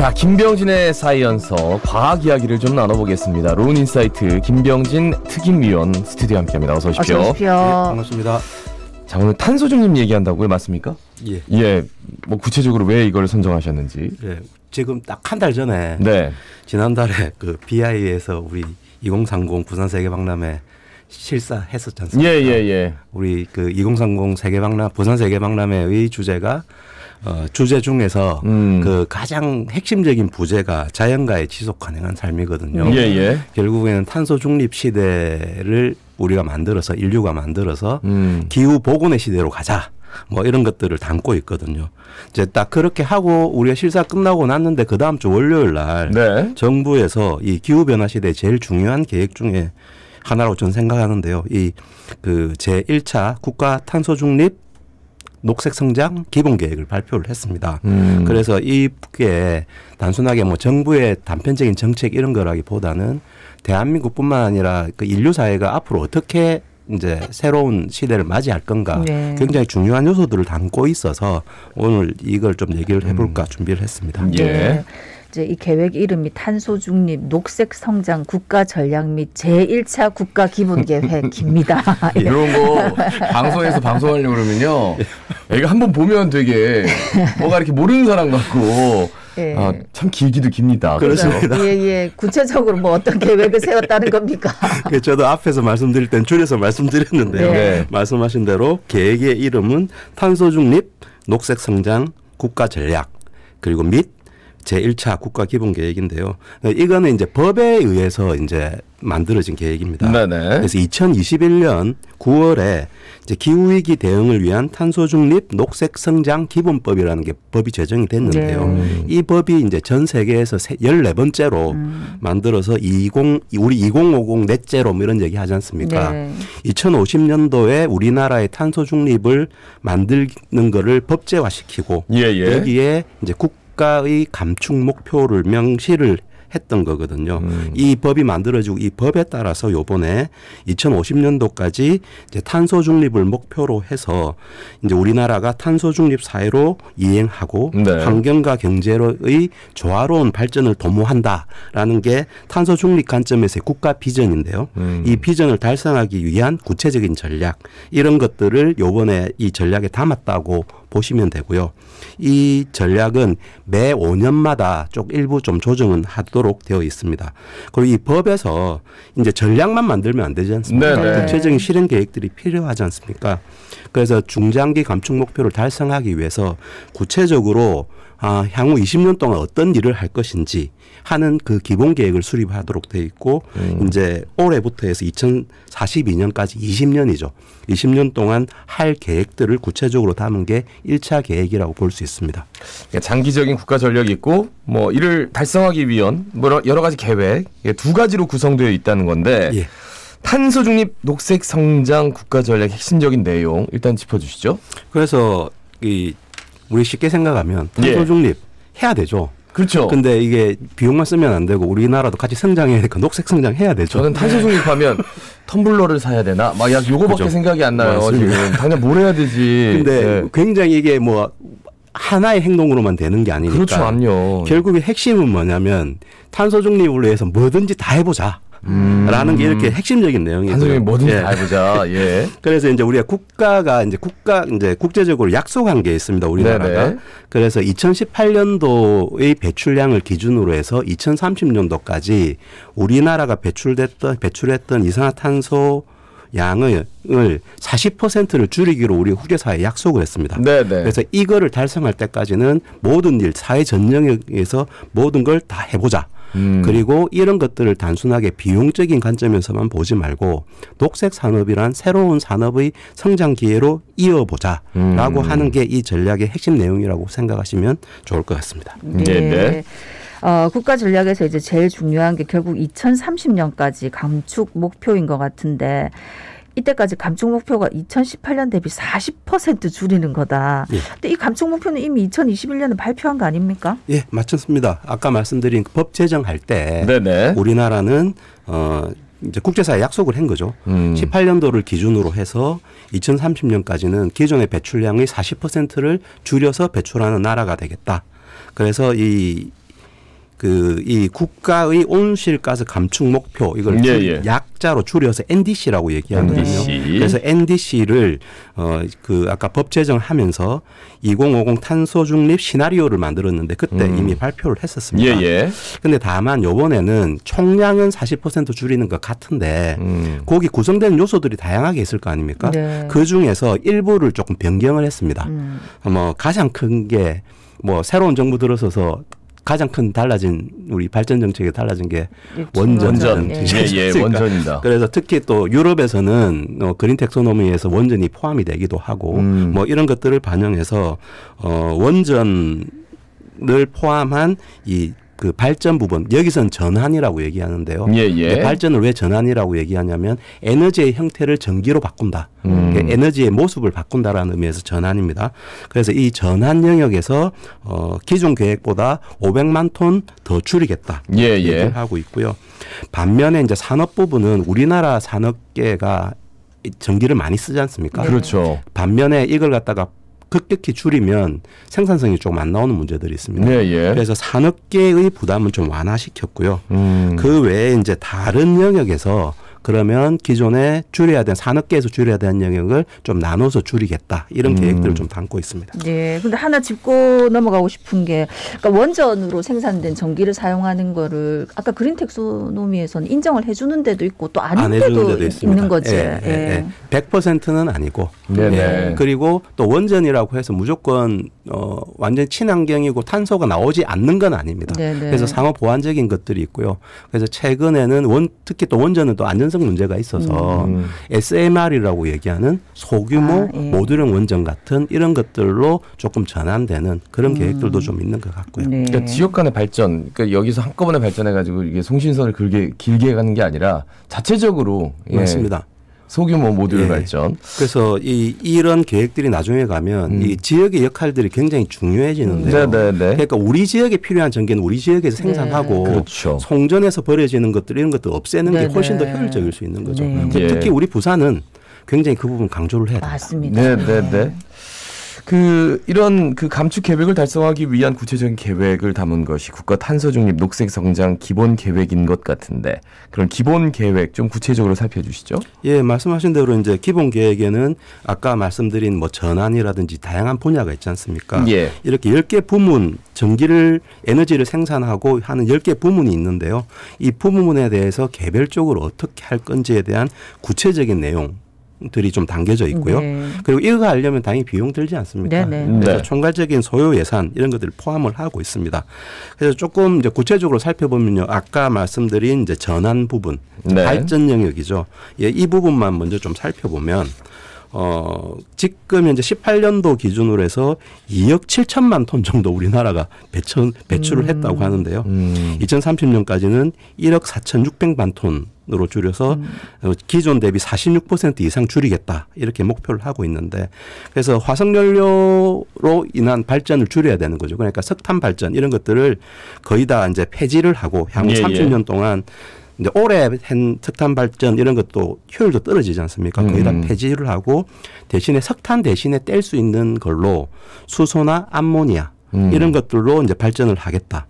자, 김병진의 사이언서 과학 이야기를 좀 나눠보겠습니다. 론인사이트 김병진 특임위원 스튜디오에 함께합니다. 어서 오십시오. 어서 오십시오. 네, 반갑습니다. 자, 오늘 탄소 중립 얘기한다고요, 맞습니까? 예. 예. 뭐 구체적으로 왜 이걸 선정하셨는지. 예. 지금 딱 한 달 전에 네. 지난달에 그 BI에서 우리 2030 부산 세계박람회 실사했었지 않습니까? 예. 우리 그 2030 세계박람 부산 세계박람회의 주제가 주제 중에서 그 가장 핵심적인 부제가 자연과의 지속 가능한 삶이거든요. 예. 결국에는 탄소 중립 시대를 우리가 만들어서 인류가 만들어서 기후 복원의 시대로 가자. 뭐 이런 것들을 담고 있거든요. 이제 딱 그렇게 하고 우리가 실사 끝나고 났는데 그 다음 주 월요일 날 네. 정부에서 이 기후 변화 시대의 제일 중요한 계획 중에 하나라고 저는 생각하는데요. 이 그 제1차 국가 탄소 중립 녹색 성장 기본 계획을 발표를 했습니다. 그래서 이게 단순하게 뭐 정부의 단편적인 정책 이런 거라기보다는 대한민국뿐만 아니라 그 인류 사회가 앞으로 어떻게 이제 새로운 시대를 맞이할 건가 네. 굉장히 중요한 요소들을 담고 있어서 오늘 이걸 좀 얘기를 해볼까 준비를 했습니다. 예. 네. 이제 이 계획 이름이 탄소 중립 녹색 성장 국가 전략 및 제1차 국가 기본 계획입니다. 이런 거 방송에서 방송하려고 그러면요. 이거 한번 보면 되게 뭐가 이렇게 모르는 사람 같고 예. 아, 참 길기도 깁니다. 그렇습니다. 예. 구체적으로 뭐 어떤 계획을 세웠다는 겁니까? 저도 앞에서 말씀드릴 땐 줄여서 말씀드렸는데요. 네. 말씀하신 대로 계획의 이름은 탄소 중립 녹색 성장 국가 전략 그리고 및 제1차 국가 기본 계획인데요. 이거는 이제 법에 의해서 이제 만들어진 계획입니다. 네네. 그래서 2021년 9월에 이제 기후위기 대응을 위한 탄소 중립 녹색 성장 기본법이라는 게 법이 제정이 됐는데요. 이 법이 이제 전 세계에서 14번째로 만들어서 우리 2050 넷제로 뭐 이런 얘기 하지 않습니까? 네. 2050년도에 우리나라의 탄소 중립을 만드는 거를 법제화시키고 예. 여기에 이제 국가의 감축 목표를 명시를 했던 거거든요. 이 법이 만들어지고 이 법에 따라서 요번에 2050년도까지 이제 탄소 중립을 목표로 해서 이제 우리나라가 탄소 중립 사회로 이행하고 네. 환경과 경제의 조화로운 발전을 도모한다라는 게 탄소 중립 관점에서의 국가 비전인데요. 이 비전을 달성하기 위한 구체적인 전략 이런 것들을 요번에 이 전략에 담았다고 보시면 되고요. 이 전략은 매 5년마다 일부 좀 조정은 하도록 되어 있습니다. 그리고 이 법에서 이제 전략만 만들면 안 되지 않습니까? 네네. 구체적인 실행 계획들이 필요하지 않습니까? 그래서 중장기 감축 목표를 달성하기 위해서 구체적으로 향후 20년 동안 어떤 일을 할 것인지 하는 그 기본 계획을 수립하도록 되어 있고 이제 올해부터 해서 2042년까지 20년이죠. 20년 동안 할 계획들을 구체적으로 담은 게 1차 계획이라고 볼 수 있습니다. 장기적인 국가 전략이 있고 뭐 이를 달성하기 위한 뭐 여러 가지 계획 두 가지로 구성되어 있다는 건데 예. 탄소 중립 녹색 성장 국가 전략 핵심적인 내용 일단 짚어주시죠. 그래서 우리 쉽게 생각하면 탄소 중립 해야 되죠. 그렇죠. 근데 이게 비용만 쓰면 안 되고 우리나라도 같이 성장해야 되니까 녹색 성장해야 되죠. 저는 탄소 중립하면 텀블러를 사야 되나? 막 요거밖에 그죠. 생각이 안 나요. 맞습니다. 지금 당장 뭘 해야 되지? 근데 네. 굉장히 이게 뭐 하나의 행동으로만 되는 게 아니니까. 그렇죠, 암요. 결국에 핵심은 뭐냐면 탄소 중립을 위해서 뭐든지 다 해보자. 라는 게 이렇게 핵심적인 내용이고요. 탄소 중립 뭐든지 다 해보자. 예. 그래서 이제 우리가 국가가 이제 국제적으로 약속한 게 있습니다. 우리나라가. 네네. 그래서 2018년도의 배출량을 기준으로 해서 2030년도까지 우리나라가 배출했던 이산화탄소 양을 40%를 줄이기로 우리 국제사회에 약속을 했습니다. 네네. 그래서 이거를 달성할 때까지는 모든 일, 사회 전 영역에서 모든 걸 다 해보자. 그리고 이런 것들을 단순하게 비용적인 관점에서만 보지 말고 녹색 산업이란 새로운 산업의 성장 기회로 이어보자라고 하는 게 이 전략의 핵심 내용이라고 생각하시면 좋을 것 같습니다. 네. 국가 전략에서 이제 제일 중요한 게 결국 2030년까지 감축 목표인 것 같은데 이때까지 감축 목표가 2018년 대비 40% 줄이는 거다. 예. 근데 이 감축 목표는 이미 2021년에 발표한 거 아닙니까? 예, 맞췄습니다. 아까 말씀드린 법 제정할 때 네네. 우리나라는 이제 국제사회에 약속을 한 거죠. 18년도를 기준으로 해서 2030년까지는 기존의 배출량의 40%를 줄여서 배출하는 나라가 되겠다. 그래서 이 이 국가의 온실가스 감축 목표 이걸 약자로 줄여서 NDC라고 얘기하거든요. NDC. 그래서 NDC를 아까 법 제정하면서 2050 탄소 중립 시나리오를 만들었는데 그때 이미 발표를 했었습니다. 근데 다만 이번에는 총량은 40% 줄이는 것 같은데 거기 구성되는 요소들이 다양하게 있을 거 아닙니까? 네. 그 중에서 일부를 조금 변경을 했습니다. 가장 큰 게 새로운 정부 들어서서 가장 큰 달라진 우리 발전 정책에 달라진 게 원전. 원전이다. 그래서 특히 또 유럽에서는 그린 텍소노미에서 원전이 포함이 되기도 하고 이런 것들을 반영해서 원전을 포함한 그 발전 부분 여기서는 전환이라고 얘기하는데요. 발전을 왜 전환이라고 얘기하냐면 에너지의 형태를 전기로 바꾼다. 에너지의 모습을 바꾼다라는 의미에서 전환입니다. 그래서 이 전환 영역에서 기존 계획보다 500만 톤 더 줄이겠다. 얘기를 하고 있고요. 반면에 이제 산업 부분은 우리나라 산업계가 전기를 많이 쓰지 않습니까? 그렇죠. 반면에 이걸 갖다가 급격히 줄이면 생산성이 조금 안 나오는 문제들이 있습니다. 그래서 산업계의 부담은 좀 완화시켰고요. 그 외에 이제 다른 영역에서 그러면 기존에 줄여야 되는 산업계에서 줄여야 되는 영역을 좀 나눠서 줄이겠다. 이런 계획들을 좀 담고 있습니다. 네. 근데 하나 짚고 넘어가고 싶은 게 그러니까 원전으로 생산된 전기를 사용하는 거를 아까 그린 텍소노미에서는 인정을 해 주는 데도 있고 또 안 해주는 데도 있는 거지. 100%는 아니고. 그리고 또 원전이라고 해서 무조건 완전 친환경이고 탄소가 나오지 않는 건 아닙니다. 그래서 상호 보완적인 것들이 있고요. 그래서 최근에는 특히 또 원전은 또 안전성 문제가 있어서 SMR이라고 얘기하는 소규모 모듈형 원전 같은 이런 것들로 조금 전환되는 그런 계획들도 좀 있는 것 같고요. 그러니까 지역 간의 발전, 그러니까 여기서 한꺼번에 발전해가지고 이게 송신선을 길게 가는 게 아니라 자체적으로 맞습니다. 소규모 모듈 발전. 그래서 이런 계획들이 나중에 가면 이 지역의 역할들이 굉장히 중요해지는데요. 그러니까 우리 지역에 필요한 전기는 우리 지역에서 생산하고 송전해서 버려지는 것들 이런 것들 없애는 게 훨씬 더 효율적일 수 있는 거죠. 특히 우리 부산은 굉장히 그 부분 강조를 해야 됩니다. 맞습니다. 이런 감축 계획을 달성하기 위한 구체적인 계획을 담은 것이 국가 탄소 중립 녹색 성장 기본 계획인 것 같은데 그런 기본 계획 좀 구체적으로 살펴주시죠. 말씀하신 대로 이제 기본 계획에는 아까 말씀드린 전환이라든지 다양한 분야가 있지 않습니까? 이렇게 10개 부문 에너지를 생산하고 하는 10개 부문이 있는데요. 이 부문에 대해서 개별적으로 어떻게 할 건지에 대한 구체적인 내용 들이 좀 담겨져 있고요. 그리고 이거 하려면 당연히 비용 들지 않습니까? 그래서 총괄적인 소요 예산 이런 것들을 포함을 하고 있습니다. 그래서 조금 이제 구체적으로 살펴보면요. 아까 말씀드린 이제 전환 부분, 발전 영역이죠. 이 부분만 먼저 좀 살펴보면 지금 현재 18년도 기준으로 해서 2억 7천만 톤 정도 우리나라가 배출을 했다고 하는데요. 2030년까지는 1억 4,600만 톤으로 줄여서 기존 대비 46% 이상 줄이겠다 이렇게 목표를 하고 있는데 그래서 화석연료로 인한 발전을 줄여야 되는 거죠. 그러니까 석탄 발전 이런 것들을 거의 다 이제 폐지를 하고 향후 30년 동안 이제 오래 한 석탄 발전 이런 것도 효율도 떨어지지 않습니까? 거의 다 폐지를 하고 대신에 석탄 대신에 뗄 수 있는 걸로 수소나 암모니아 이런 것들로 이제 발전을 하겠다.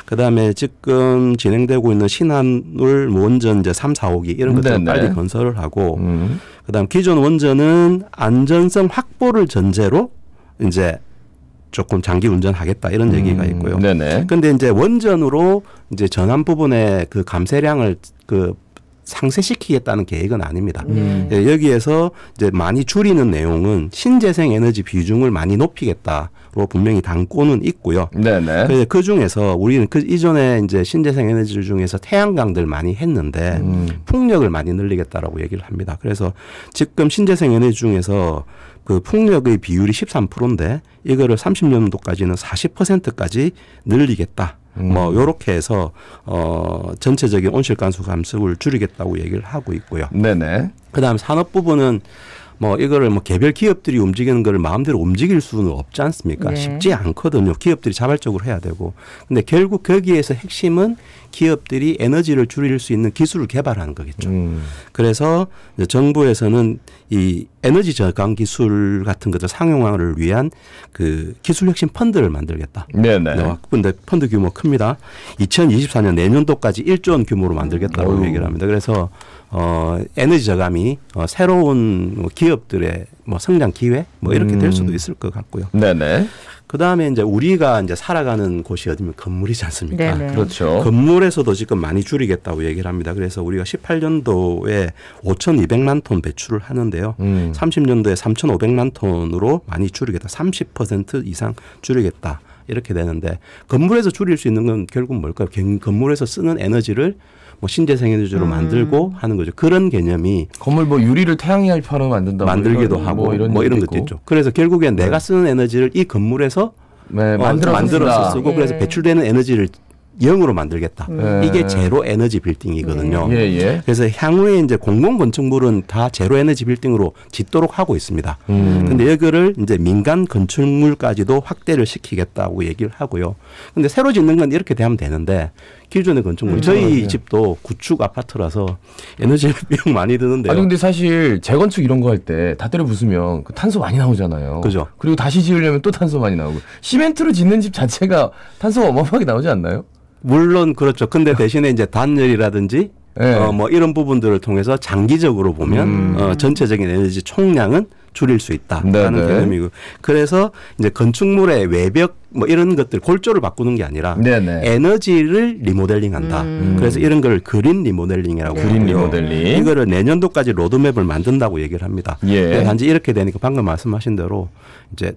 그다음에 지금 진행되고 있는 신한울 원전 이제 3, 4호기 이런 것들을 빨리 건설을 하고 그다음 기존 원전은 안전성 확보를 전제로 이제 조금 장기 운전하겠다 이런 얘기가 있고요. 그런데 이제 원전으로 이제 전환 부분의 그 감쇄량을 상쇄시키겠다는 계획은 아닙니다. 여기에서 이제 많이 줄이는 내용은 신재생 에너지 비중을 많이 높이겠다로 분명히 담고는 있고요. 그래서 그 중에서 우리는 그 이전에 이제 신재생 에너지 중에서 태양광들 많이 했는데 풍력을 많이 늘리겠다라고 얘기를 합니다. 그래서 지금 신재생 에너지 중에서 그 풍력의 비율이 13%인데 이거를 30년도까지는 40%까지 늘리겠다. 요렇게 해서 전체적인 온실가스 감축을 줄이겠다고 얘기를 하고 있고요. 그다음에 산업 부분은 이거를 개별 기업들이 움직이는 거를 마음대로 움직일 수는 없지 않습니까? 쉽지 않거든요. 기업들이 자발적으로 해야 되고. 근데 결국 거기에서 핵심은 기업들이 에너지를 줄일 수 있는 기술을 개발하는 거겠죠. 그래서 정부에서는 이 에너지 저감 기술 같은 것들 상용화를 위한 그 기술혁신 펀드를 만들겠다. 네네. 근데 펀드 규모 큽니다. 2024년 내년도까지 1조 원 규모로 만들겠다고 얘기를 합니다. 그래서 에너지 저감이 새로운 기업들의 뭐 성장 기회 뭐 이렇게 될 수도 있을 것 같고요. 네네. 그 다음에 이제 우리가 이제 살아가는 곳이 어디면 건물이지 않습니까? 네네. 그렇죠. 건물에서도 지금 많이 줄이겠다고 얘기를 합니다. 그래서 우리가 18년도에 5,200만 톤 배출을 하는데요. 30년도에 3,500만 톤으로 많이 줄이겠다. 30% 이상 줄이겠다. 이렇게 되는데 건물에서 줄일 수 있는 건 결국 뭘까요? 건물에서 쓰는 에너지를 뭐 신재생 에너지로 만들고 하는 거죠. 그런 개념이 건물 뭐 유리를 태양열판으로 만든다. 만들기도 뭐 하고 이런 뭐 이런 것도 있죠. 그래서 결국엔 내가 쓰는 에너지를 이 건물에서 네, 만들어서 쓰고 예. 그래서 배출되는 에너지를 0으로 만들겠다. 이게 제로 에너지 빌딩이거든요. 예. 그래서 향후에 이제 공공 건축물은 다 제로 에너지 빌딩으로 짓도록 하고 있습니다. 근데 이거를 이제 민간 건축물까지도 확대를 시키겠다고 얘기를 하고요. 근데 새로 짓는 건 이렇게 되면 되는데 기존의 건축물 저희 집도 구축 아파트라서 에너지 비용 많이 드는데요. 아니 근데 사실 재건축 이런 거 할 때 다 때려 부수면 그 탄소 많이 나오잖아요. 그죠. 그리고 다시 지으려면 또 탄소 많이 나오고 시멘트로 짓는 집 자체가 탄소가 어마어마하게 나오지 않나요? 물론 그렇죠. 근데 대신에 이제 단열이라든지 네. 뭐 이런 부분들을 통해서 장기적으로 보면 전체적인 에너지 총량은 줄일 수 있다라는 네네. 개념이고 그래서 이제 건축물의 외벽 뭐 이런 것들 골조를 바꾸는 게 아니라 네네. 에너지를 리모델링한다. 그래서 이런 걸 그린 리모델링이라고 그린 하고요. 리모델링. 이거를 내년도까지 로드맵을 만든다고 얘기를 합니다. 예. 단지 이렇게 되니까 방금 말씀하신 대로 이제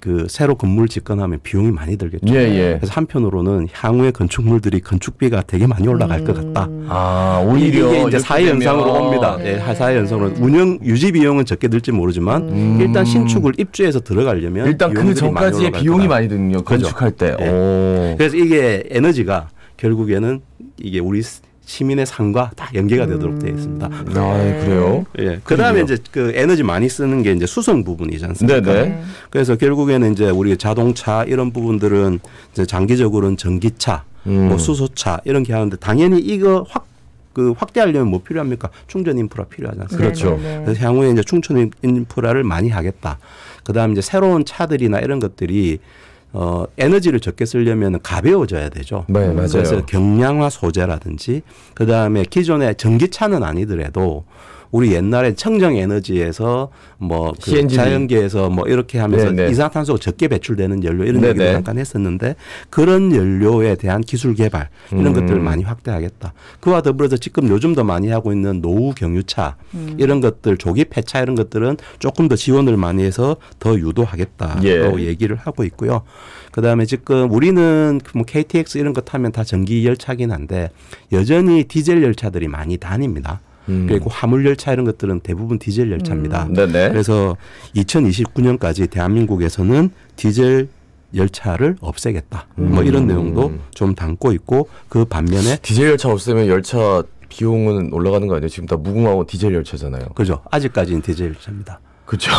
그 새로 건물 집권하면 비용이 많이 들겠죠. 예. 그래서 한편으로는 향후의 건축물들이 건축비가 되게 많이 올라갈 것 같다. 아 오히려 이게 이제 이렇게 사회 연상으로 되면. 옵니다. 네. 사회 연상으로 운영 유지 비용은 적게 들지 모르지만 일단 신축을 입주해서 들어가려면 일단 그 비용들이 많이 전까지의 올라갈 비용이 거다. 많이 드는요. 건축할 때. 네. 오. 그래서 이게 에너지가 결국에는 이게 우리 시민의 삶과 다 연계가 되도록 되어 있습니다. 아 그래요? 예. 그다음에 이제 그 에너지 많이 쓰는 게 이제 수성 부분이지 않습니까? 네네. 그래서 결국에는 이제 우리 자동차 이런 부분들은 이제 장기적으로는 전기차, 뭐 수소차 이런 게 하는데 당연히 이거 확대하려면 뭐 필요합니까? 충전 인프라 필요하지 않습니까? 그렇죠. 그래서 향후에 이제 충전 인프라를 많이 하겠다. 그다음에 이제 새로운 차들이나 이런 것들이 에너지를 적게 쓰려면 가벼워져야 되죠. 네, 맞아요. 그래서 경량화 소재라든지 그다음에 기존의 전기차는 아니더라도 우리 옛날에 청정 에너지에서 뭐 그 CNG. 자연계에서 뭐 이렇게 하면서 네네. 이산화탄소가 적게 배출되는 연료 이런 네네. 얘기도 잠깐 했었는데 그런 연료에 대한 기술 개발 이런 것들을 많이 확대하겠다. 그와 더불어서 지금 요즘 더 많이 하고 있는 노후 경유차 이런 것들 조기 폐차 이런 것들은 조금 더 지원을 많이 해서 더 유도하겠다고 예. 얘기를 하고 있고요. 그다음에 지금 우리는 뭐 KTX 이런 거 타면 다 전기 열차긴 한데 여전히 디젤 열차들이 많이 다닙니다. 그리고 화물 열차 이런 것들은 대부분 디젤 열차입니다. 네네. 그래서 2029년까지 대한민국에서는 디젤 열차를 없애겠다. 뭐 이런 내용도 좀 담고 있고 그 반면에 디젤 열차 없으면 열차 비용은 올라가는 거 아니에요? 지금 다 무궁화호 디젤 열차잖아요. 그죠. 아직까지는 디젤 열차입니다. 그렇죠.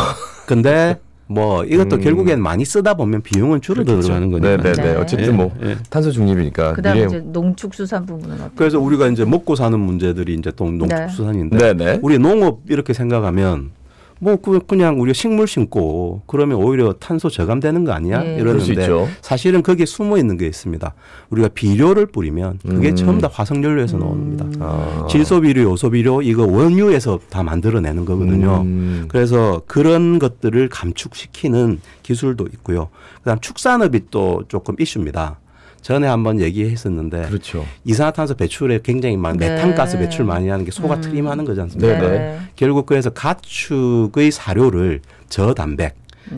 근데 뭐 이것도 결국엔 많이 쓰다 보면 비용은 줄어들어가는 거니까. 네네네. 네. 어쨌든 뭐 예. 탄소 중립이니까. 그다음에 미래- 이제 농축수산 부분은 어때요? 그래서 우리가 이제 먹고 사는 문제들이 이제 또 농축수산인데 네네. 우리 농업 이렇게 생각하면 뭐 그냥 우리가 식물 심고 그러면 오히려 탄소 저감되는 거 아니야? 네. 그럴 수 이러는데 있죠. 사실은 거기에 숨어 있는 게 있습니다. 우리가 비료를 뿌리면 그게 전부 다 화석연료에서 나오는 겁니다. 아. 질소비료, 요소비료 이거 원유에서 다 만들어내는 거거든요. 그래서 그런 것들을 감축시키는 기술도 있고요. 그다음 축산업이 또 조금 이슈입니다. 전에 한번 얘기했었는데 그렇죠. 이산화탄소 배출에 굉장히 많은 네. 메탄가스 배출 많이 하는 게 소가 트림하는 거지 않습니까? 네네. 결국 그래서 가축의 사료를 저단백,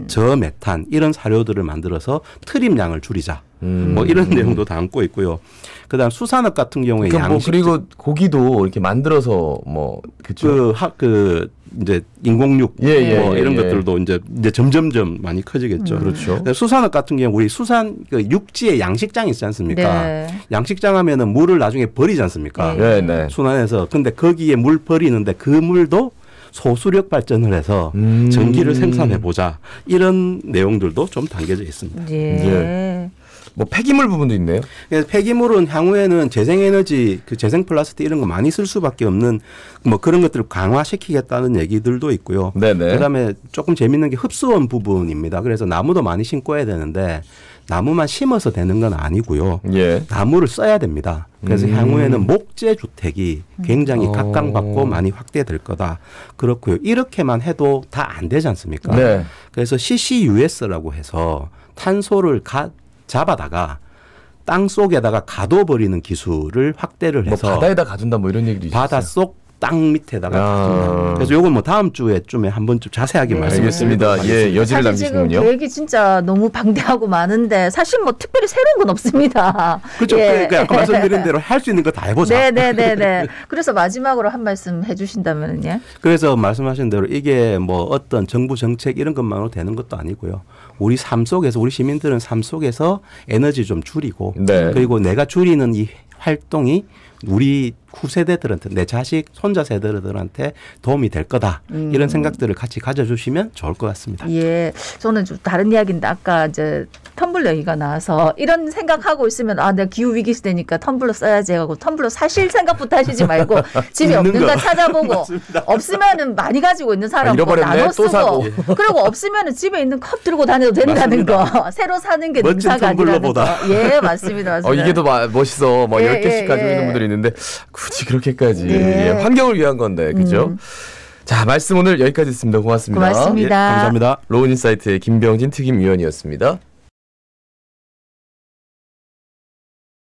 저메탄 이런 사료들을 만들어서 트림량을 줄이자. 뭐 이런 내용도 담고 있고요. 그다음 수산업 같은 경우에 그러니까 뭐 양식 그리고 고기도 이렇게 만들어서 뭐 그쵸. 이제 인공육 예, 뭐 예, 이런 예. 것들도 이제 점점점 많이 커지겠죠. 그렇죠. 수산업 같은 경우 우리 육지에 양식장 있지 않습니까? 네. 양식장 하면은 물을 나중에 버리지 않습니까? 네, 네. 순환해서. 근데 거기에 물 버리는데 그 물도 소수력 발전을 해서 전기를 생산해 보자. 이런 내용들도 좀 담겨져 있습니다. 예. 뭐 폐기물 부분도 있네요. 그래서 폐기물은 향후에는 재생에너지, 그 재생 플라스틱 이런 거 많이 쓸 수밖에 없는 뭐 그런 것들을 강화시키겠다는 얘기들도 있고요. 네네. 그다음에 조금 재밌는 게 흡수원 부분입니다. 그래서 나무도 많이 심고야 되는데 나무만 심어서 되는 건 아니고요. 예. 나무를 써야 됩니다. 그래서 향후에는 목재 주택이 굉장히 각광받고 많이 확대될 거다. 그렇고요. 이렇게만 해도 다 안 되지 않습니까? 네. 그래서 CCUS라고 해서 탄소를 잡아다가 땅 속에다가 가둬버리는 기술을 확대를 뭐 해서 바다에다 가둔다 뭐 이런 얘기도 있었어요. 바닷속 땅 밑에다가 아. 가둔다. 그래서 이건 뭐 다음 주에쯤에 한번 좀 자세하게 네. 말씀드리겠습니다. 예, 여지를 사실 지금 남기시군요. 계획이 진짜 너무 방대하고 많은데 사실 뭐 특별히 새로운 건 없습니다. 그렇죠. 예. 그러니까 아까 말씀드린 대로 할 수 있는 거 다 해보자. 네네네네. 그래서 마지막으로 한 말씀 해주신다면요. 그래서 말씀하신 대로 이게 뭐 어떤 정부 정책 이런 것만으로 되는 것도 아니고요. 우리 삶 속에서 우리 시민들은 삶 속에서 에너지 좀 줄이고 네. 그리고 내가 줄이는 이 활동이 우리 후세대들한테 내 자식 손자 세대들한테 도움이 될 거다 이런 생각들을 같이 가져주시면 좋을 것 같습니다. 예, 저는 좀 다른 이야기인데 아까 이제 텀블러 얘기가 나와서 이런 생각하고 있으면 아 내가 기후 위기 시대니까 텀블러 써야지 하고 텀블러 사실 생각부터 하시지 말고 집에 없는가 찾아보고 없으면은 많이 가지고 있는 사람 거 잃어버렸네, 나눠 또 사고. 쓰고 그리고 없으면은 집에 있는 컵 들고 다녀도 된다는 거 새로 사는 게 멋진 능사가 아니라는 거. 텀블러보다. 예, 맞습니다. 이게 더 멋있어. 뭐 예, 10개씩 예, 가지고 예. 있는 분들이 있는데 굳이 그렇게까지. 네. 예, 환경을 위한 건데. 그죠? 자, 말씀 오늘 여기까지 했습니다. 고맙습니다. 고맙습니다. 예, 감사합니다. 로운인사이트의 김병진 특임위원이었습니다.